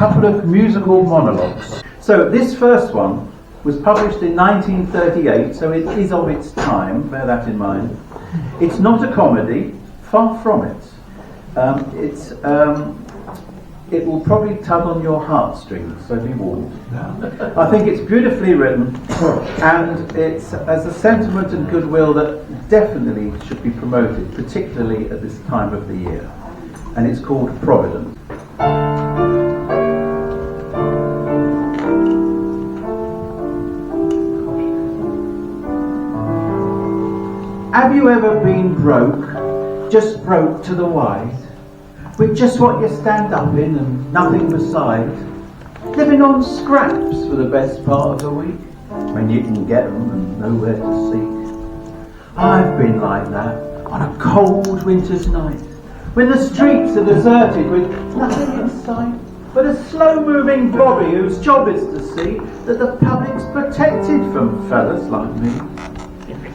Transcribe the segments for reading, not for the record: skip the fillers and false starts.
couple of musical monologues. So this first one was published in 1938, so it is of its time, bear that in mind. It's not a comedy, far from it. It will probably tug on your heartstrings, so be warned. I think it's beautifully written, and it has a sentiment and goodwill that definitely should be promoted, particularly at this time of the year. And it's called Providence. Have you ever been broke, just broke to the wide, with just what you stand up in and nothing beside, living on scraps for the best part of the week, when you can get them and nowhere to seek? I've been like that on a cold winter's night, when the streets are deserted with nothing in sight but a slow-moving bobby whose job is to see that the public's protected from fellas like me,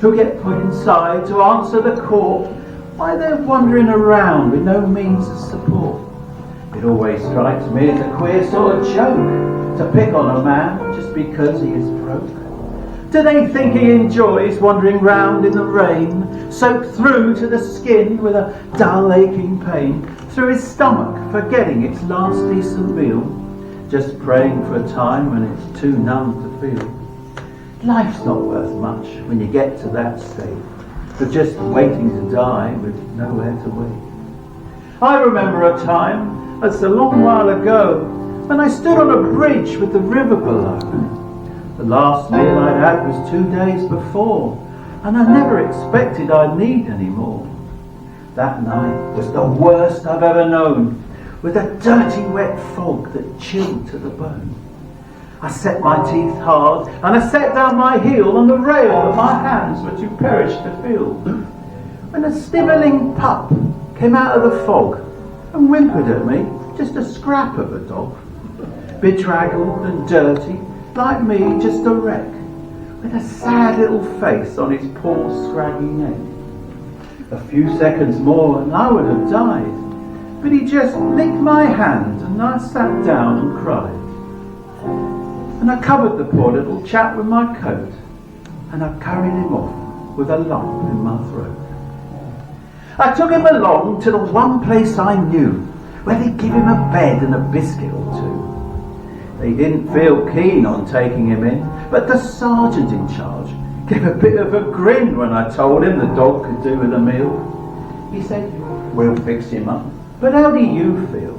who get put inside to answer the court why they're wandering around with no means of support. It always strikes me as a queer sort of joke to pick on a man just because he is broke. Do they think he enjoys wandering round in the rain, soaked through to the skin with a dull aching pain, through his stomach forgetting its last decent meal, just praying for a time when it's too numb to feel? Life's not worth much when you get to that state of just waiting to die with nowhere to wait. I remember a time, that's a long while ago, when I stood on a bridge with the river below. The last meal I'd had was 2 days before, and I never expected I'd need any more. That night was the worst I've ever known, with a dirty wet fog that chilled to the bone. I set my teeth hard, and I set down my heel on the rail that my hands were too perished to feel, when a snivelling pup came out of the fog and whimpered at me, just a scrap of a dog, bedraggled and dirty, like me, just a wreck, with a sad little face on his poor scraggy neck. A few seconds more and I would have died, but he just licked my hand and I sat down and cried. And I covered the poor little chap with my coat, and I carried him off with a lump in my throat. I took him along to the one place I knew, where they'd give him a bed and a biscuit or two. They didn't feel keen on taking him in, but the sergeant in charge gave a bit of a grin when I told him the dog could do with a meal. He said, "We'll fix him up, but how do you feel?"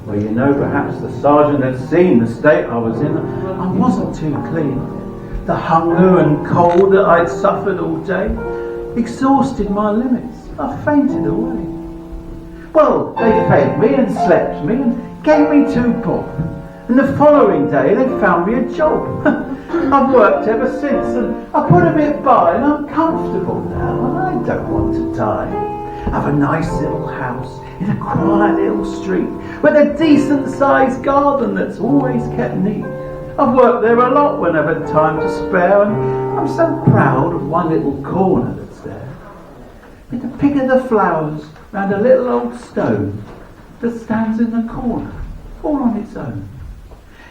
Well, you know, perhaps the sergeant had seen the state I was in. I wasn't too clean. The hunger and cold that I'd suffered all day exhausted my limits. I fainted away. Well, they fed me and slept me and gave me 2 bob. And the following day they found me a job. I've worked ever since, and I put a bit by, and I'm comfortable now, and I don't want to die. I've a nice little house in a quiet little street with a decent sized garden that's always kept neat. I've worked there a lot when I've had time to spare, and I'm so proud of one little corner that's there, with a pick of the flowers round a little old stone that stands in the corner, all on its own.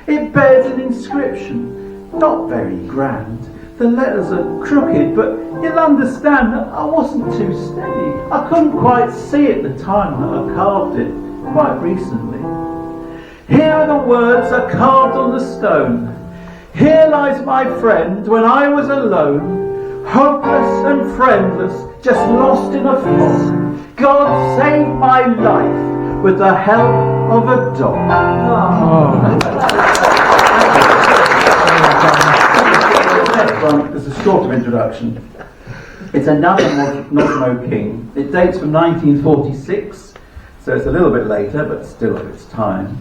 It bears an inscription, not very grand. The letters are crooked, but you'll understand that I wasn't too steady. I couldn't quite see at the time that I carved it, quite recently. Here are the words I carved on the stone. Here lies my friend when I was alone, hopeless and friendless, just lost in a fog. God saved my life with the help of a dog. There's a short of introduction. It's another Nosmo King. It dates from 1946, so it's a little bit later, but still of its time.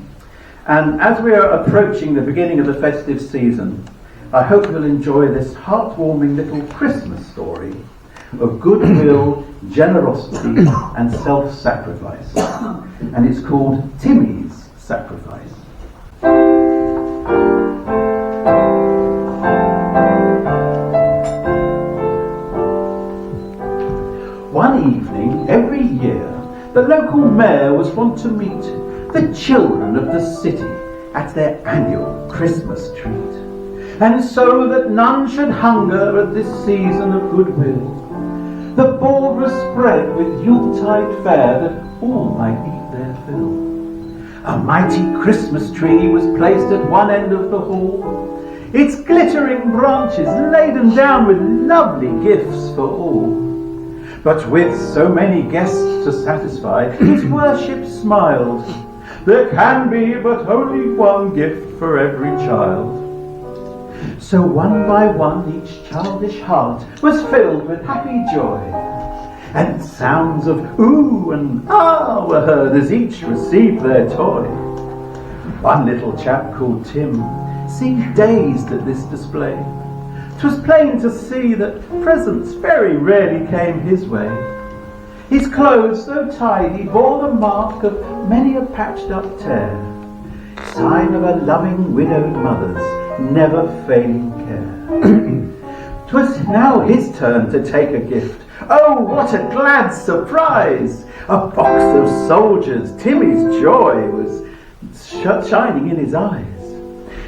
And as we are approaching the beginning of the festive season, I hope you'll enjoy this heartwarming little Christmas story of goodwill, generosity, and self-sacrifice. And it's called Timmy's Sacrifice. One evening every year, the local mayor was wont to meet the children of the city at their annual Christmas treat. And so that none should hunger at this season of goodwill, the board was spread with Yuletide fare that all might eat their fill. A mighty Christmas tree was placed at one end of the hall, its glittering branches laden down with lovely gifts for all. But with so many guests to satisfy, his worship smiled. There can be but only one gift for every child. So one by one each childish heart was filled with happy joy, and sounds of ooh and ah were heard as each received their toy. One little chap called Tim seemed dazed at this display. 'Twas plain to see that presents very rarely came his way. His clothes, though tidy, bore the mark of many a patched-up tear, sign of a loving widowed mother's never failing care. 'Twas now his turn to take a gift. Oh, what a glad surprise! A box of soldiers. Timmy's joy was shining in his eyes.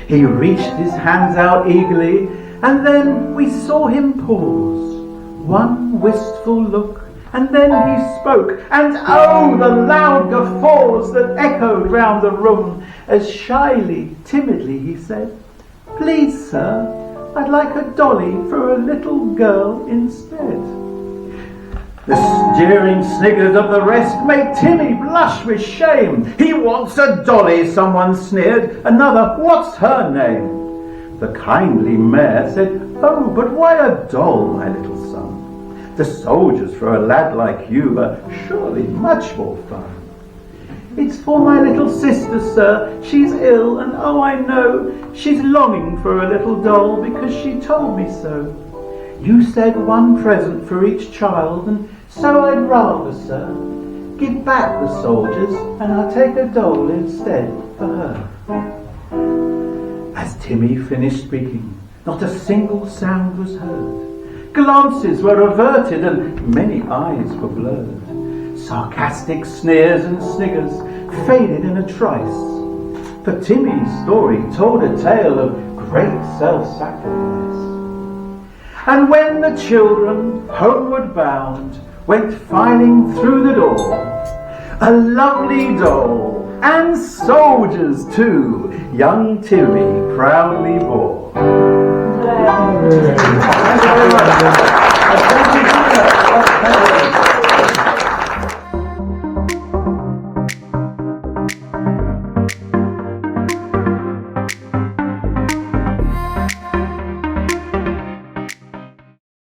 He reached his hands out eagerly, and then we saw him pause. One wistful look, and then he spoke, and oh, the loud guffaws that echoed round the room, as shyly, timidly he said, "Please, sir, I'd like a dolly for a little girl instead." The jeering sniggers of the rest made Timmy blush with shame. "He wants a dolly," someone sneered. Another, "What's her name?" The kindly mayor said, "Oh, but why a doll, my little son? The soldiers for a lad like you are surely much more fun." "It's for my little sister, sir. She's ill, and oh, I know she's longing for a little doll because she told me so. You said one present for each child, and so I'd rather, sir, give back the soldiers, and I'll take a doll instead for her." As Timmy finished speaking, not a single sound was heard. Glances were averted, and many eyes were blurred. Sarcastic sneers and sniggers faded in a trice, for Timmy's story told a tale of great self-sacrifice. And when the children, homeward bound, went filing through the door, a lovely doll, and soldiers too, young Timmy proudly bore. Thank you very much.